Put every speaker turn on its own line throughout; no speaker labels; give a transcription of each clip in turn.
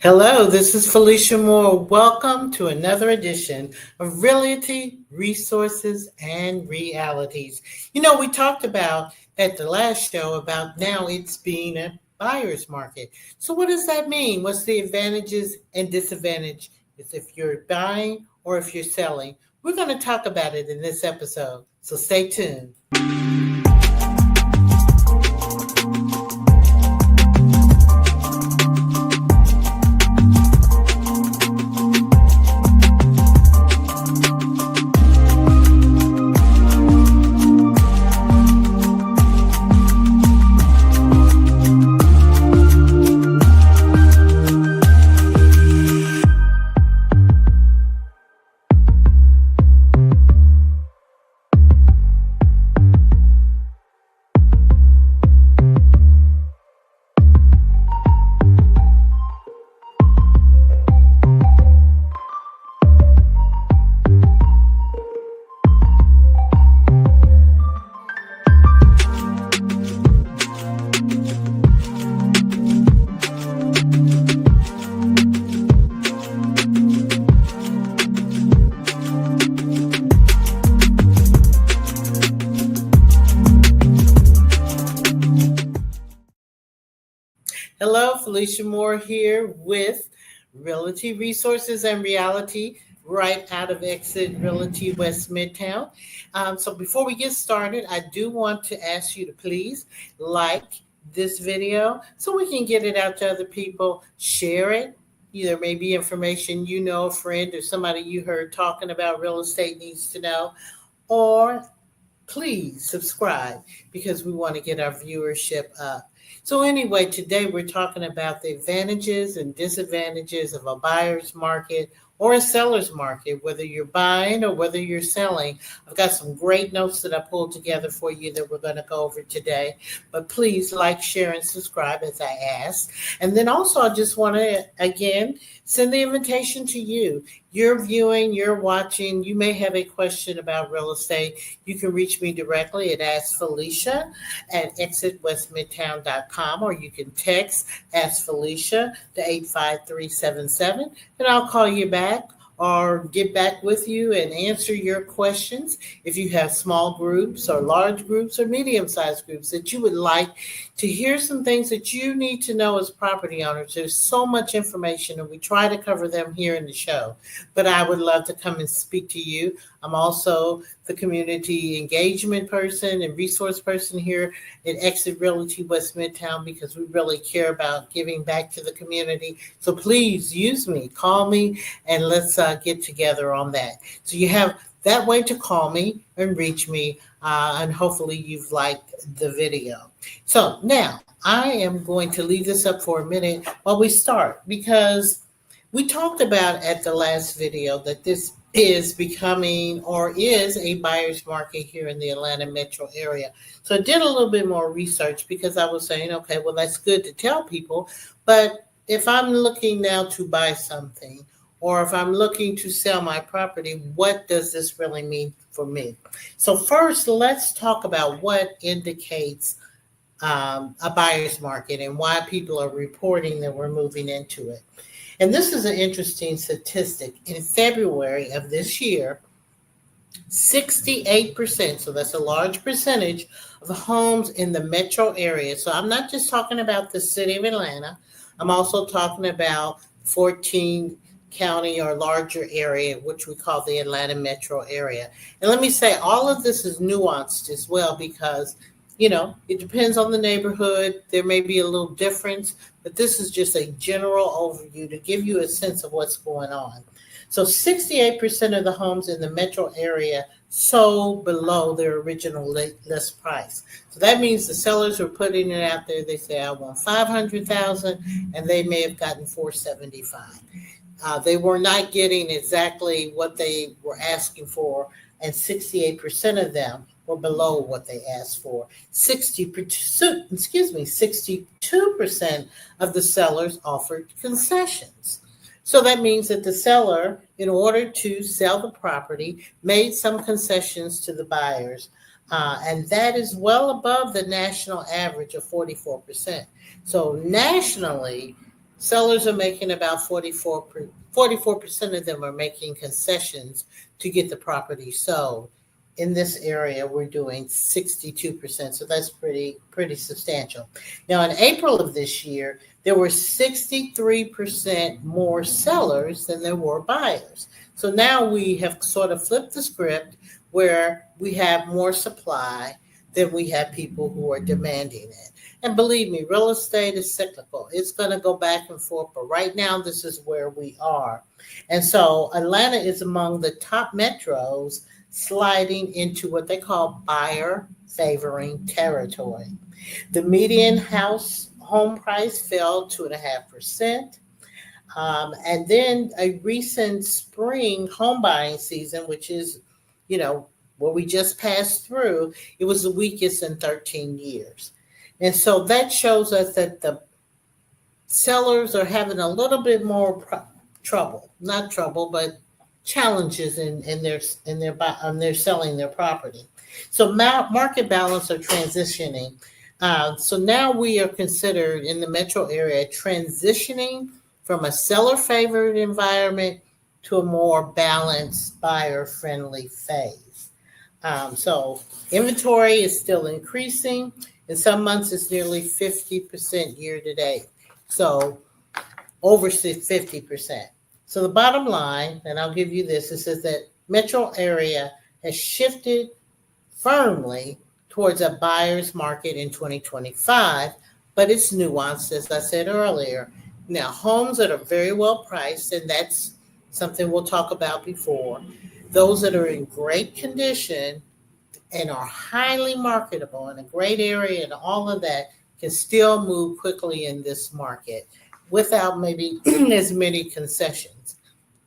Hello, this is Felicia Moore. Welcome to another edition of Realty, Resources, and Realities. We talked about at the last show about now it's being a buyer's market. So what does that mean? What's the advantages and disadvantages if you're buying or if you're selling? We're going to talk about it in this episode. So stay tuned. Hello, Felicia Moore here with Realty Resources and Reality right out of Exit Realty West Midtown. So before we get started, I do want to ask you to please like this video so we can get it out to other people, share it. There may be information a friend or somebody you heard talking about real estate needs to know, or please subscribe because we want to get our viewership up. So anyway, today we're talking about the advantages and disadvantages of a buyer's market or a seller's market, whether you're buying or whether you're selling. I've got some great notes that I pulled together for you that we're going to go over today. But please like, share, and subscribe as I asked. And then also I just want to, again, send the invitation to you. You're viewing, you're watching, you may have a question about real estate. You can reach me directly at askfelicia@exitwestmidtown.com, or you can text Ask Felicia to 85377, and I'll call you back or get back with you and answer your questions. If you have small groups or large groups or medium-sized groups that you would like to hear some things that you need to know as property owners, there's so much information and we try to cover them here in the show. But I would love to come and speak to you. I'm also the community engagement person and resource person here at Exit Realty West Midtown because we really care about giving back to the community. So please use me, call me, and let's get together on that. So you have that way to call me and reach me, and hopefully you've liked the video. So now I am going to leave this up for a minute while we start, because we talked about at the last video that this is becoming or is a buyer's market here in the Atlanta metro area. So I did a little bit more research because I was saying, okay, well, that's good to tell people. But if I'm looking now to buy something, or if I'm looking to sell my property, what does this really mean for me? So first, let's talk about what indicates a buyer's market and why people are reporting that we're moving into it. And this is an interesting statistic. In February of this year, 68%, so that's a large percentage of the homes in the metro area. So I'm not just talking about the city of Atlanta. I'm also talking about 14 county or larger area, which we call the Atlanta metro area. And let me say, all of this is nuanced as well because it depends on the neighborhood. There may be a little difference, but this is just a general overview to give you a sense of what's going on. So 68% of the homes in the metro area sold below their original list price. So that means the sellers are putting it out there. They say, I want $500,000, and they may have gotten $475,000. They were not getting exactly what they were asking for, and 68% of them were below what they asked for. 62% of the sellers offered concessions. So that means that the seller, in order to sell the property, made some concessions to the buyers. And that is well above the national average of 44%. So nationally, Sellers are making about 44% of them are making concessions to get the property sold. In this area, we're doing 62%, so that's pretty substantial. Now, in April of this year, there were 63% more sellers than there were buyers. So now we have sort of flipped the script where we have more supply than we have people who are demanding it. And believe me, real estate is cyclical. It's going to go back and forth, but right now this is where we are. And so Atlanta is among the top metros sliding into what they call buyer favoring territory. The median home price fell 2.5%. And then a recent spring home buying season, which is, what we just passed through, it was the weakest in 13 years. And so that shows us that the sellers are having a little bit more not trouble, but challenges in their selling their property. So market balance are transitioning. So now we are considered in the metro area transitioning from a seller-favored environment to a more balanced, buyer-friendly phase. So inventory is still increasing. In some months, it's nearly 50% year to date. So over 50%. So the bottom line, and I'll give you this, it says that metro area has shifted firmly towards a buyer's market in 2025, but it's nuanced, as I said earlier. Now, homes that are very well priced, and that's something we'll talk about before, those that are in great condition and are highly marketable in a great area and all of that can still move quickly in this market without maybe as many concessions.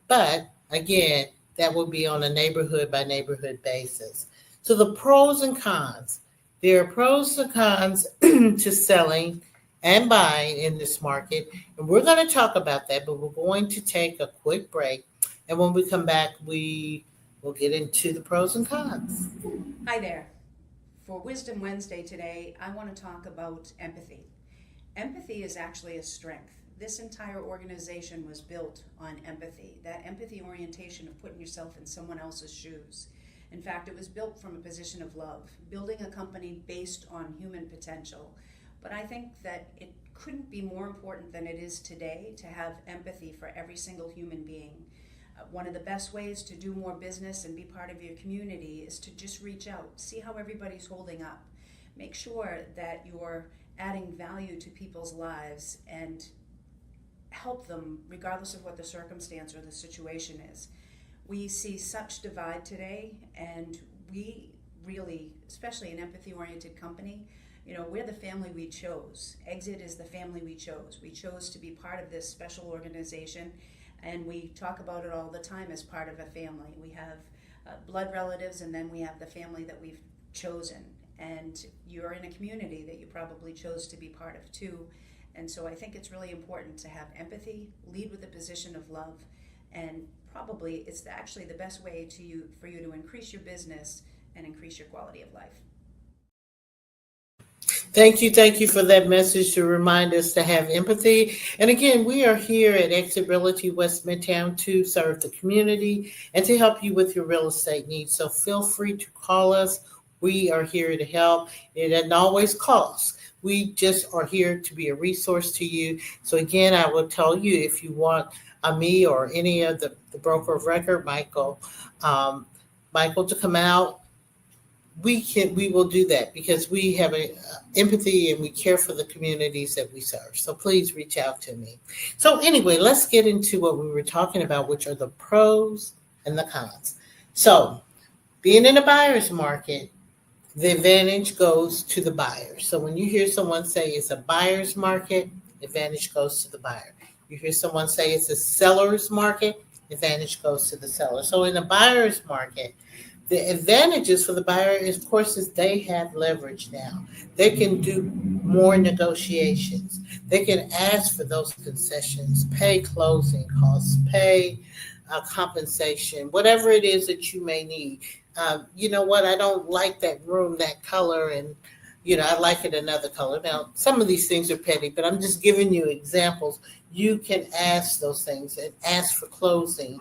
But again, that will be on a neighborhood by neighborhood basis. So the pros and cons. There are pros and cons to selling and buying in this market. And we're going to talk about that, but we're going to take a quick break. And when we come back, we will get into the pros and cons.
Hi there. For Wisdom Wednesday today, I want to talk about empathy. Empathy is actually a strength. This entire organization was built on empathy, that empathy orientation of putting yourself in someone else's shoes. In fact, it was built from a position of love, building a company based on human potential. But I think that it couldn't be more important than it is today to have empathy for every single human being. One of the best ways to do more business and be part of your community is to just reach out, see how everybody's holding up. Make sure that you're adding value to people's lives and help them regardless of what the circumstance or the situation is. We see such divide today, and we really, especially an empathy-oriented company, we're the family we chose. Exit is the family we chose. We chose to be part of this special organization, and we talk about it all the time as part of a family. We have blood relatives, and then we have the family that we've chosen. And you're in a community that you probably chose to be part of too. And so I think it's really important to have empathy, lead with a position of love, and probably it's actually the best way for you to increase your business and increase your quality of life.
Thank you for that message to remind us to have empathy. And again, we are here at Exit Realty West Midtown to serve the community and to help you with your real estate needs. So feel free to call us. We are here to help. It doesn't always cost. We just are here to be a resource to you. So again, I will tell you, if you want me or any of the broker of record, Michael, to come out, we will do that because we have empathy and we care for the communities that we serve. So please reach out to me. So anyway, let's get into what we were talking about, which are the pros and the cons. So being in a buyer's market, the advantage goes to the buyer. So when you hear someone say it's a buyer's market, advantage goes to the buyer. You hear someone say it's a seller's market, advantage goes to the seller. So in a buyer's market, the advantages for the buyer is, of course, is they have leverage now. They can do more negotiations. They can ask for those concessions, pay closing costs, pay compensation, whatever it is that you may need. You know what? I don't like that room, that color, and I like it another color. Now, some of these things are petty, but I'm just giving you examples. You can ask those things and ask for closing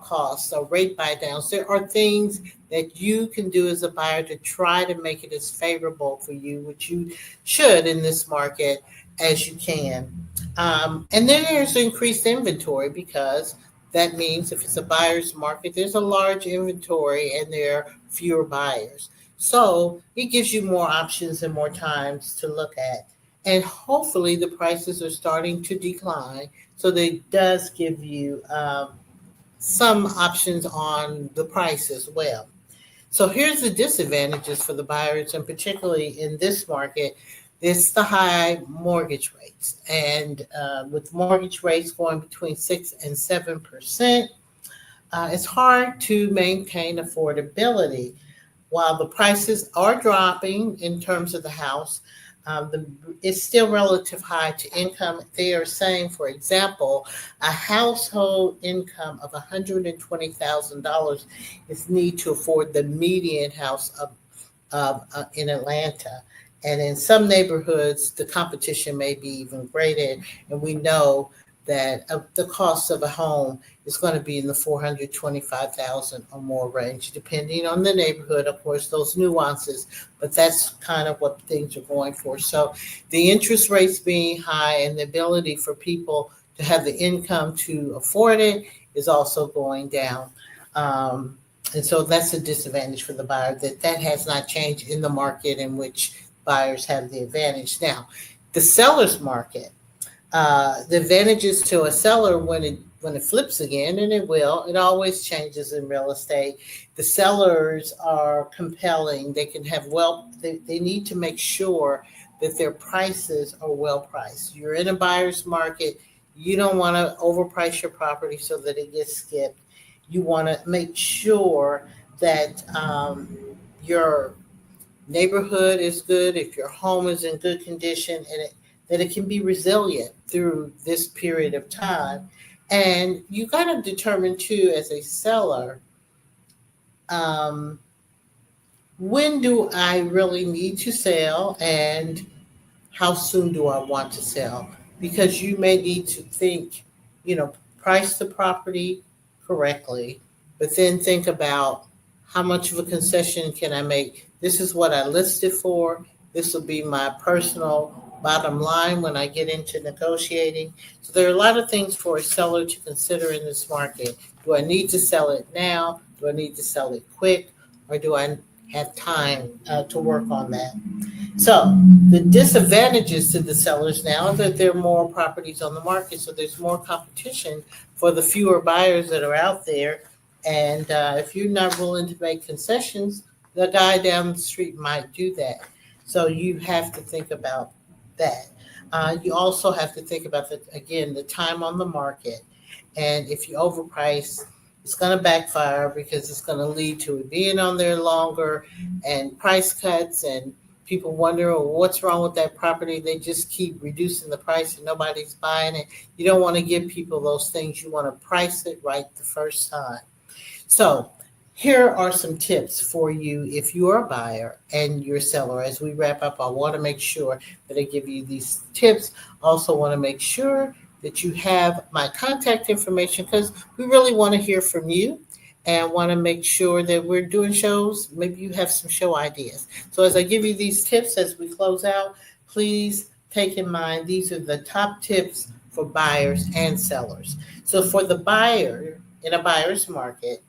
costs or rate buy downs. There are things that you can do as a buyer to try to make it as favorable for you, which you should in this market as you can. And then there's increased inventory because that means if it's a buyer's market, there's a large inventory and there are fewer buyers. So it gives you more options and more times to look at. And hopefully the prices are starting to decline. So that does give you some options on the price as well. So here's the disadvantages for the buyers, and particularly in this market, it's the high mortgage rates. And with mortgage rates going between 6 and 7%, it's hard to maintain affordability. While the prices are dropping in terms of the house, it's still relative high to income. They are saying, for example, a household income of $120,000 is need to afford the median house in Atlanta. And in some neighborhoods, the competition may be even greater. And we know that the cost of a home is going to be in the 425,000 or more range, depending on the neighborhood. Of course, those nuances, but that's kind of what things are going for. So the interest rates being high and the ability for people to have the income to afford it is also going down. And so that's a disadvantage for the buyer, that has not changed in the market in which buyers have the advantage. Now, the seller's market, the advantages to a seller when it flips again, and it will, it always changes in real estate. The sellers are compelling. They can have they need to make sure that their prices are well priced. You're in a buyer's market. You don't want to overprice your property so that it gets skipped. You want to make sure that your neighborhood is good, if your home is in good condition, and that it can be resilient through this period of time. And you got to determine too, as a seller, when do I really need to sell and how soon do I want to sell? Because you may need to think, price the property correctly, but then think about how much of a concession can I make? This is what I listed for. This will be my personal bottom line when I get into negotiating. So there are a lot of things for a seller to consider in this market. Do I need to sell it now? Do I need to sell it quick? Or do I have time to work on that? So the disadvantages to the sellers now is that there are more properties on the market. So there's more competition for the fewer buyers that are out there. And if you're not willing to make concessions, the guy down the street might do that. So you have to think about that. You also have to think about, the time on the market. And if you overprice, it's going to backfire because it's going to lead to it being on there longer and price cuts, and people wonder, well, what's wrong with that property? They just keep reducing the price and nobody's buying it. You don't want to give people those things. You want to price it right the first time. So here are some tips for you if you're a buyer and you're a seller. As we wrap up, I want to make sure that I give you these tips. Also want to make sure that you have my contact information because we really want to hear from you and want to make sure that we're doing shows. Maybe you have some show ideas. So as I give you these tips as we close out, please take in mind these are the top tips for buyers and sellers. So for the buyer in a buyer's market,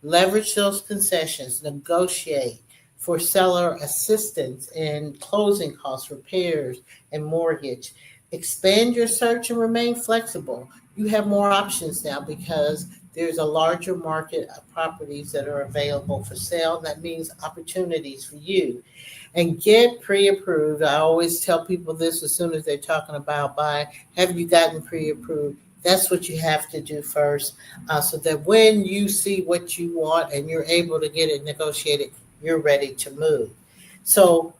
leverage those concessions, negotiate for seller assistance in closing costs, repairs, and mortgage. Expand your search and remain flexible. You have more options now because there's a larger market of properties that are available for sale. That means opportunities for you. And get pre-approved. I always tell people this as soon as they're talking about buying. Have you gotten pre-approved? That's what you have to do first, so that when you see what you want and you're able to get it negotiated, you're ready to move. So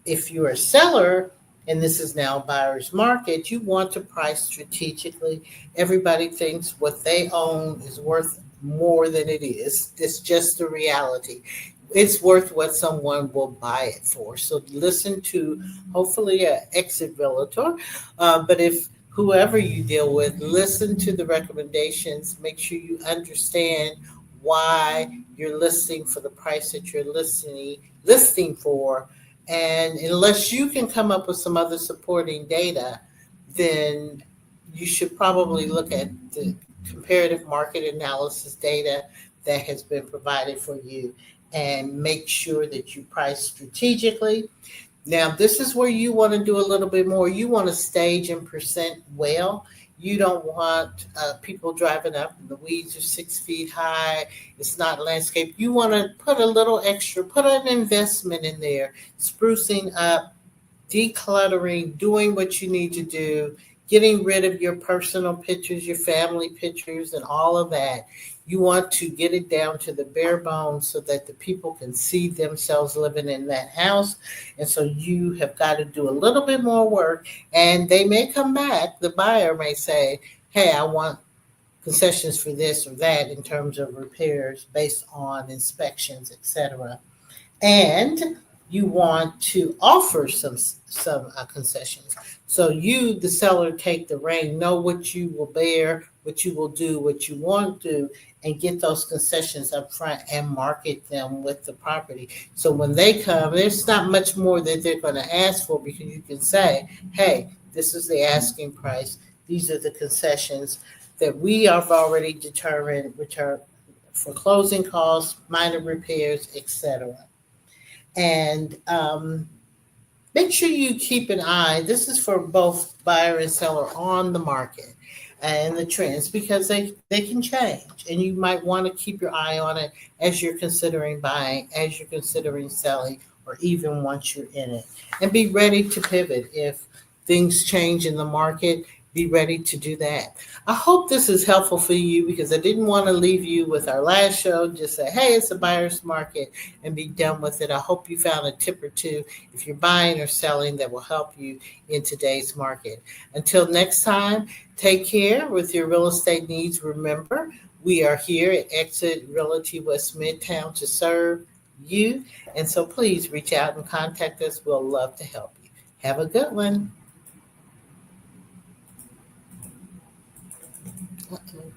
if you're a seller, and this is now a buyer's market, you want to price strategically. Everybody thinks what they own is worth more than it is. It's just the reality. it's worth what someone will buy it for. So listen to hopefully an exit realtor. But if whoever you deal with, listen to the recommendations. Make sure you understand why you're listing for the price that you're listing for. And unless you can come up with some other supporting data, then you should probably look at the comparative market analysis data that has been provided for you and make sure that you price strategically. Now, this is where you want to do a little bit more. You want to stage and present well. You don't want people driving up and the weeds are 6 feet high. It's not landscape. You want to put a little extra, put an investment in there, sprucing up, decluttering, doing what you need to do, getting rid of your personal pictures, your family pictures, and all of that. You want to get it down to the bare bones so that the people can see themselves living in that house. And so you have got to do a little bit more work. And they may come back, the buyer may say, hey, I want concessions for this or that in terms of repairs based on inspections, etc. And you want to offer some concessions. So you, the seller, take the rein, know what you will bear, what you will do, what you won't do, and get those concessions up front and market them with the property. So when they come, there's not much more that they're going to ask for because you can say, hey, this is the asking price. These are the concessions that we have already determined return for closing costs, minor repairs, etc. And make sure you keep an eye. This is for both buyer and seller on the market and the trends because they can change. And you might want to keep your eye on it as you're considering buying, as you're considering selling, or even once you're in it. And be ready to pivot if things change in the market. Be ready to do that. I hope this is helpful for you because I didn't want to leave you with our last show, just say, hey, it's a buyer's market and be done with it. I hope you found a tip or two if you're buying or selling that will help you in today's market. Until next time, take care with your real estate needs. Remember, we are here at Exit Realty West Midtown to serve you. And so please reach out and contact us. We'll love to help you. Have a good one. Uh-oh.